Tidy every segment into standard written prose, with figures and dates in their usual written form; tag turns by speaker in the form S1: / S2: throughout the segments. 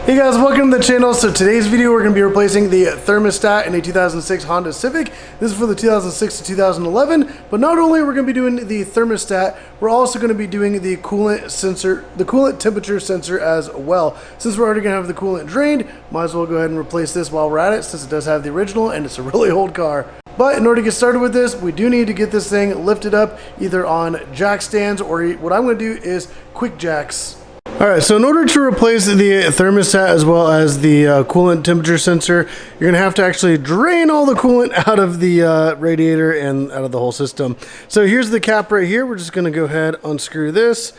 S1: Hey guys, welcome to the channel. So today's video we're going to be replacing the thermostat in a 2006 Honda Civic. This is for the 2006 to 2011, but not only are we going to be doing the thermostat, we're also going to be doing the coolant sensor, the coolant temperature sensor as well. Since we're already going to have the coolant drained, might as well go ahead and replace this while we're at it, since it does have the original and it's a really old car. But in order to get started with this, we do need to get this thing lifted up either on jack stands, or what I'm going to do is quick jacks. Alright, so in order to replace the thermostat as well as the coolant temperature sensor, you're going to have to actually drain all the coolant out of the radiator and out of the whole system. So here's the cap right here. We're just going to go ahead, unscrew this,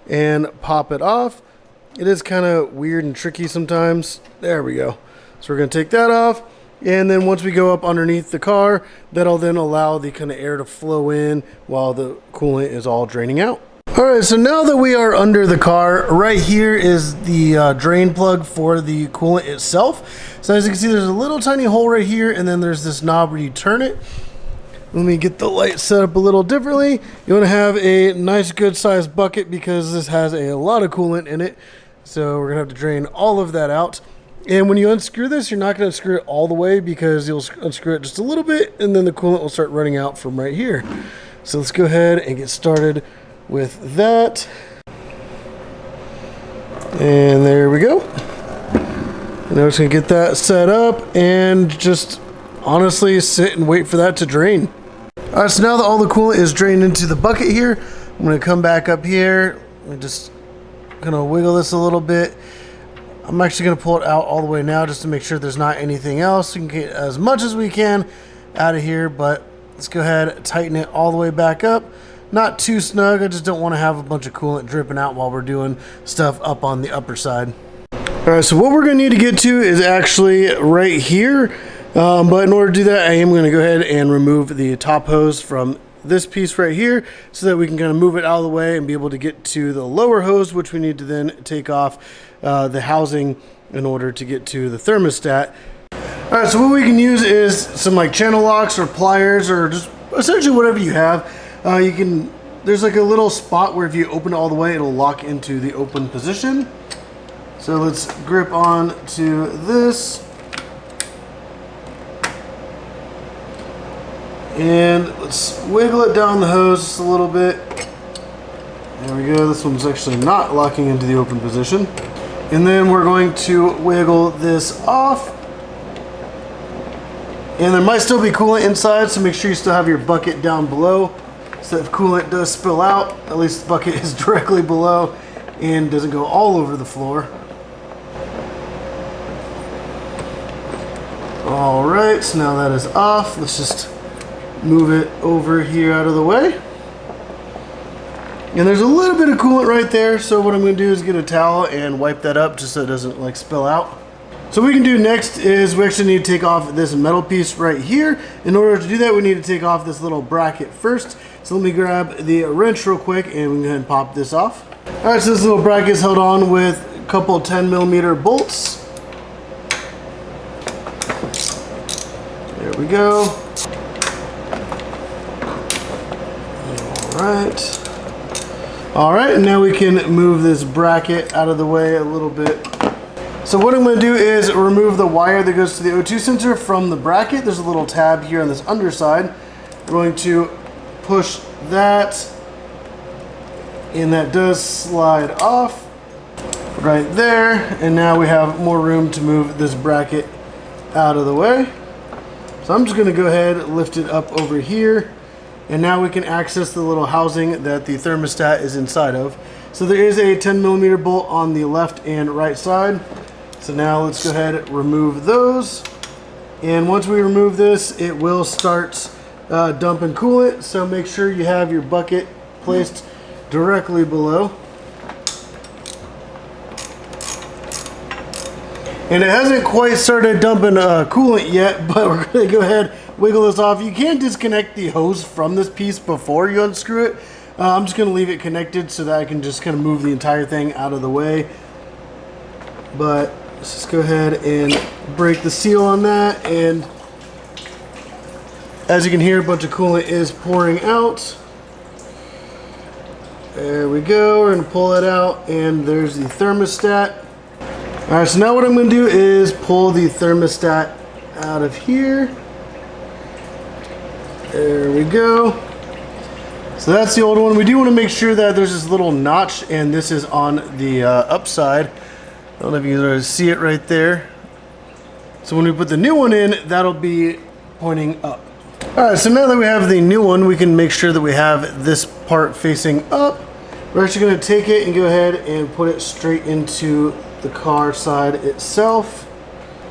S1: and pop it off. It is kind of weird and tricky sometimes. There we go. So we're going to take that off. And then once we go up underneath the car, that'll then allow the kind of air to flow in while the coolant is all draining out. Alright, so now that we are under the car, right here is the drain plug for the coolant itself. So as you can see, there's a little tiny hole right here, and then there's this knob where you turn it. Let me get the light set up a little differently. You want to have a nice good sized bucket because this has a lot of coolant in it. So we're going to have to drain all of that out. And when you unscrew this, you're not going to unscrew it all the way because you'll unscrew it just a little bit, and then the coolant will start running out from right here. So let's go ahead and get started with that. And there we go. And now we're just gonna get that set up and just honestly sit and wait for that to drain. Alright, so now that all the coolant is drained into the bucket here, I'm gonna come back up here and just gonna wiggle this a little bit. I'm actually gonna pull it out all the way now just to make sure there's not anything else. We can get as much as we can out of here, but let's go ahead and tighten it all the way back up. Not too snug, I just don't want to have a bunch of coolant dripping out while we're doing stuff up on the upper side. Alright, so what we're going to need to get to is actually right here. But in order to do that, I am going to go ahead and remove the top hose from this piece right here so that we can kind of move it out of the way and be able to get to the lower hose, which we need to then take off the housing in order to get to the thermostat. Alright, so what we can use is some like channel locks or pliers or just essentially whatever you have. There's like a little spot where if you open it all the way, it'll lock into the open position. So let's grip on to this. And let's wiggle it down the hose just a little bit. There we go, this one's actually not locking into the open position. And then we're going to wiggle this off. And there might still be coolant inside, so make sure you still have your bucket down below. So if coolant does spill out, at least the bucket is directly below and doesn't go all over the floor. Alright, so now that is off. Let's just move it over here out of the way. And there's a little bit of coolant right there, so what I'm going to do is get a towel and wipe that up just so it doesn't like spill out. So what we can do next is we actually need to take off this metal piece right here. In order to do that, we need to take off this little bracket first. So let me grab the wrench real quick and we can go ahead and pop this off. Alright, so this little bracket is held on with a couple 10mm bolts. There we go. Alright, and now we can move this bracket out of the way a little bit. So what I'm going to do is remove the wire that goes to the O2 sensor from the bracket. There's a little tab here on this underside. We're going to push that, and that does slide off right there. And now we have more room to move this bracket out of the way. So I'm just going to go ahead and lift it up over here. And now we can access the little housing that the thermostat is inside of. So there is a 10mm bolt on the left and right side. So now let's go ahead and remove those. And once we remove this, it will start dumping coolant. So make sure you have your bucket placed directly below. And it hasn't quite started dumping coolant yet, but we're going to go ahead and wiggle this off. You can disconnect the hose from this piece before you unscrew it. I'm just going to leave it connected so that I can just kind of move the entire thing out of the way. But let's just go ahead and break the seal on that, and as you can hear, a bunch of coolant is pouring out. There we go. We're going to pull it out, and there's the thermostat. All right, so now what I'm going to do is pull the thermostat out of here. There we go. So that's the old one. We do want to make sure that there's this little notch, and this is on the upside. I don't know if you can see it right there. So when we put the new one in, that'll be pointing up. All right, so now that we have the new one, we can make sure that we have this part facing up. We're actually going to take it and go ahead and put it straight into the car side itself.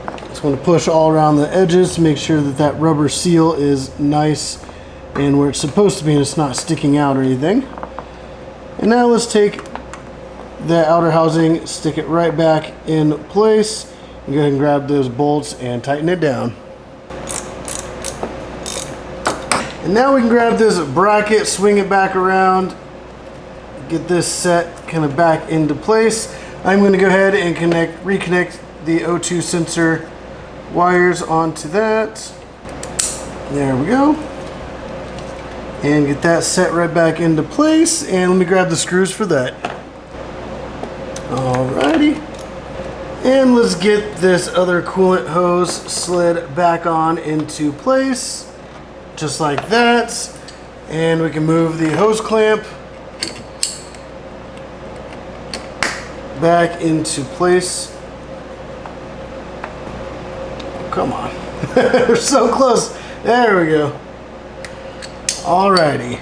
S1: Just want to push all around the edges to make sure that that rubber seal is nice and where it's supposed to be and it's not sticking out or anything. And now let's take the outer housing, stick it right back in place, and go ahead and grab those bolts and tighten it down. And now we can grab this bracket, swing it back around, get this set kind of back into place. I'm going to go ahead and reconnect the O2 sensor wires onto that. There we go. And get that set right back into place. And let me grab the screws for that. Alrighty. And let's get this other coolant hose slid back on into place. Just like that. And we can move the hose clamp back into place. Come on. We're so close. There we go. Alrighty.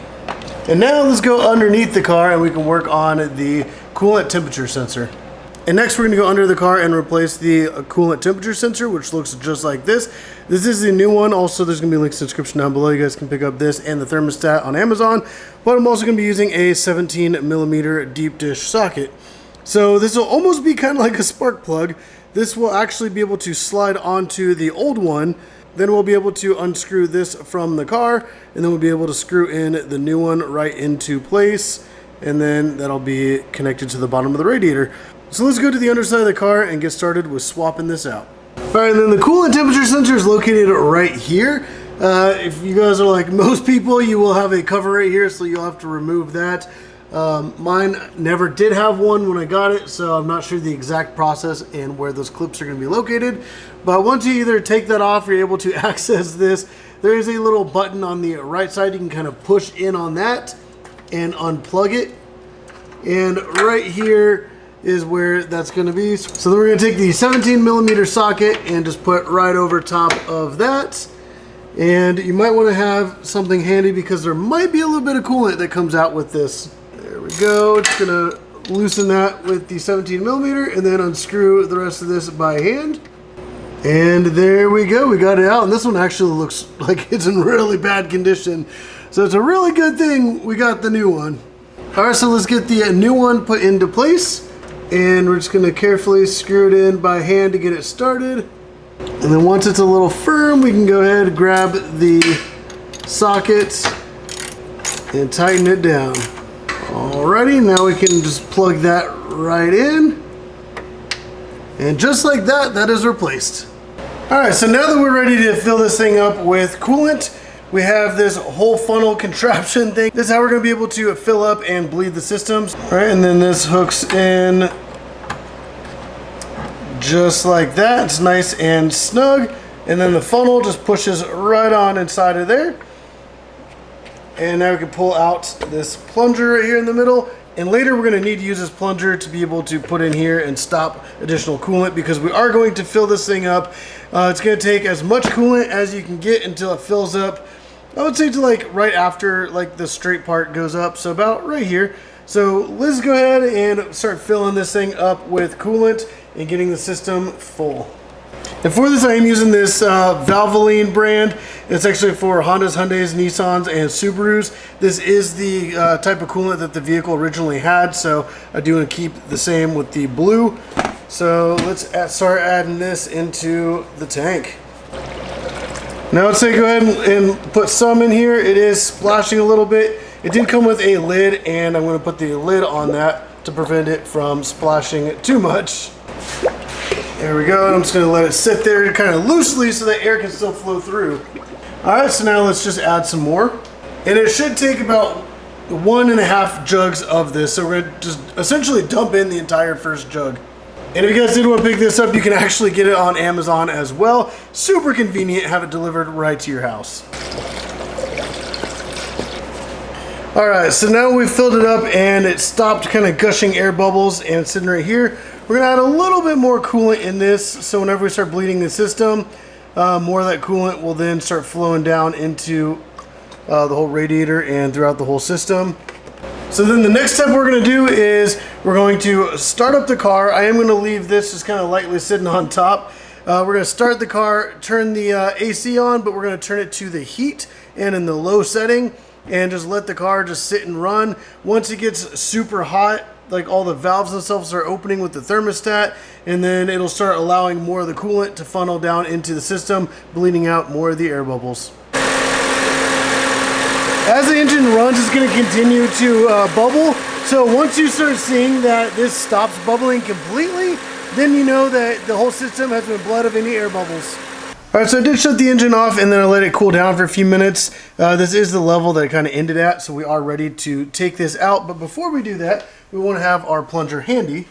S1: And now let's go underneath the car and we can work on the coolant temperature sensor. And next we're going to go under the car and replace the coolant temperature sensor, which looks just like this. This is the new one. Also, there's going to be links in the description down below. You guys can pick up this and the thermostat on Amazon. But I'm also going to be using a 17mm deep dish socket. So this will almost be kind of like a spark plug. This will actually be able to slide onto the old one. Then we'll be able to unscrew this from the car, and then we'll be able to screw in the new one right into place, and then that'll be connected to the bottom of the radiator. So let's go to the underside of the car and get started with swapping this out. All right, and then the coolant temperature sensor is located right here. If you guys are like most people, you will have a cover right here, so you'll have to remove that. Mine never did have one when I got it, so I'm not sure the exact process and where those clips are going to be located. But once you either take that off, you're able to access this. There is a little button on the right side. You can kind of push in on that and unplug it. And right here is where that's going to be. So then we're going to take the 17mm socket and just put right over top of that. And you might want to have something handy because there might be a little bit of coolant that comes out with this. There we go. It's going to loosen that with the 17mm and then unscrew the rest of this by hand. And there we go. We got it out. And this one actually looks like it's in really bad condition. So it's a really good thing we got the new one. All right, so let's get the new one put into place. And we're just going to carefully screw it in by hand to get it started. And then once it's a little firm, we can go ahead and grab the socket and tighten it down. Alrighty, now we can just plug that right in. And just like that, that is replaced. Alright, so now that we're ready to fill this thing up with coolant, we have this whole funnel contraption thing. This is how we're going to be able to fill up and bleed the systems. Alright, and then this hooks in just like that. It's nice and snug. And then the funnel just pushes right on inside of there. And now we can pull out this plunger right here in the middle. And later we're going to need to use this plunger to be able to put in here and stop additional coolant because we are going to fill this thing up. It's going to take as much coolant as you can get until it fills up. I would say to like right after like the straight part goes up. So about right here. So let's go ahead and start filling this thing up with coolant and getting the system full. And for this, I am using this Valvoline brand. It's actually for Hondas, Hyundais, Nissans, and Subarus. This is the type of coolant that the vehicle originally had, so I do want to keep the same with the blue. So let's start adding this into the tank. Now let's say go ahead and put some in here. It is splashing a little bit. It did come with a lid, and I'm going to put the lid on that to prevent it from splashing too much. There we go. I'm just going to let it sit there kind of loosely so that air can still flow through. Alright, so now let's just add some more. And it should take about 1.5 jugs of this. So we're going to just essentially dump in the entire first jug. And if you guys did want to pick this up, you can actually get it on Amazon as well. Super convenient, have it delivered right to your house. All right, so now we've filled it up and it stopped kind of gushing air bubbles and it's sitting right here. We're gonna add a little bit more coolant in this, so whenever we start bleeding the system, more of that coolant will then start flowing down into the whole radiator and throughout the whole system. So then the next step we're going to do is we're going to start up the car. I am going to leave this just kind of lightly sitting on top. We're going to start the car, turn the AC on, but we're going to turn it to the heat and in the low setting and just let the car just sit and run. Once it gets super hot, like all the valves and stuff start opening with the thermostat, and then it'll start allowing more of the coolant to funnel down into the system, bleeding out more of the air bubbles. As the engine runs, it's going to continue to bubble. So once you start seeing that this stops bubbling completely, then you know that the whole system has been bled of any air bubbles. All right, so I did shut the engine off and then I let it cool down for a few minutes. This is the level that it kind of ended at, so we are ready to take this out. But before we do that, we want to have our plunger handy.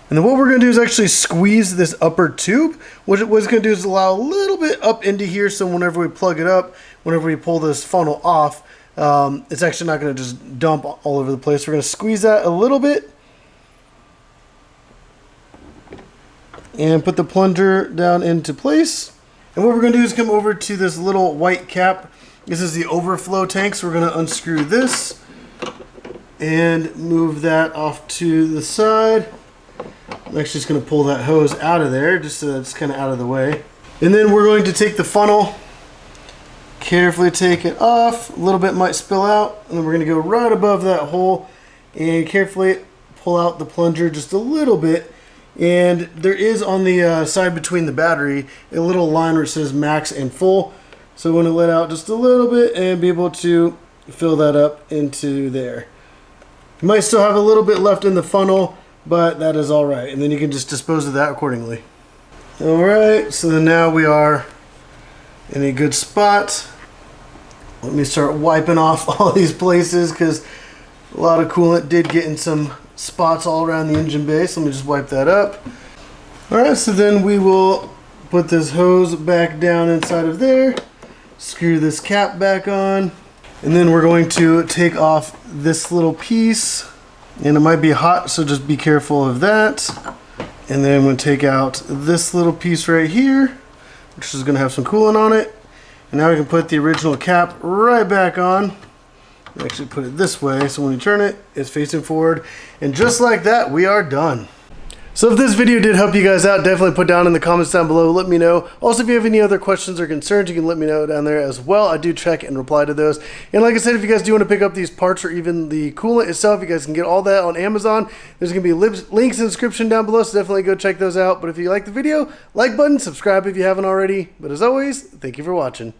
S1: And then what we're going to do is actually squeeze this upper tube. What it's going to do is allow a little bit up into here, so whenever we plug it up, whenever we pull this funnel off, it's actually not going to just dump all over the place. We're going to squeeze that a little bit and put the plunger down into place. And what we're going to do is come over to this little white cap. This is the overflow tank, so we're going to unscrew this and move that off to the side. I'm actually just going to pull that hose out of there just so that it's kind of out of the way. And then we're going to take the funnel, carefully take it off. A little bit might spill out, and then we're going to go right above that hole and carefully pull out the plunger just a little bit. And there is on the side between the battery a little line where it says max and full, so we want to let out just a little bit and be able to fill that up into there. You might still have a little bit left in the funnel, but that is all right, and then you can just dispose of that accordingly. All right, so then now we are in a good spot. Let me start wiping off all these places because a lot of coolant did get in some spots all around the engine bay. So let me just wipe that up. All right, so then we will put this hose back down inside of there, screw this cap back on, and then we're going to take off this little piece, and it might be hot, so just be careful of that. And then I'm going to take out this little piece right here, which is going to have some coolant on it. And now we can put the original cap right back on. Actually put it this way, so when you turn it, it's facing forward. And just like that, we are done. So if this video did help you guys out, definitely put down in the comments down below, let me know. Also, if you have any other questions or concerns, you can let me know down there as well. I do check and reply to those. And like I said, if you guys do want to pick up these parts or even the coolant itself, you guys can get all that on Amazon. There's going to be links in the description down below, so definitely go check those out. But if you like the video, like button, subscribe if you haven't already. But as always, thank you for watching.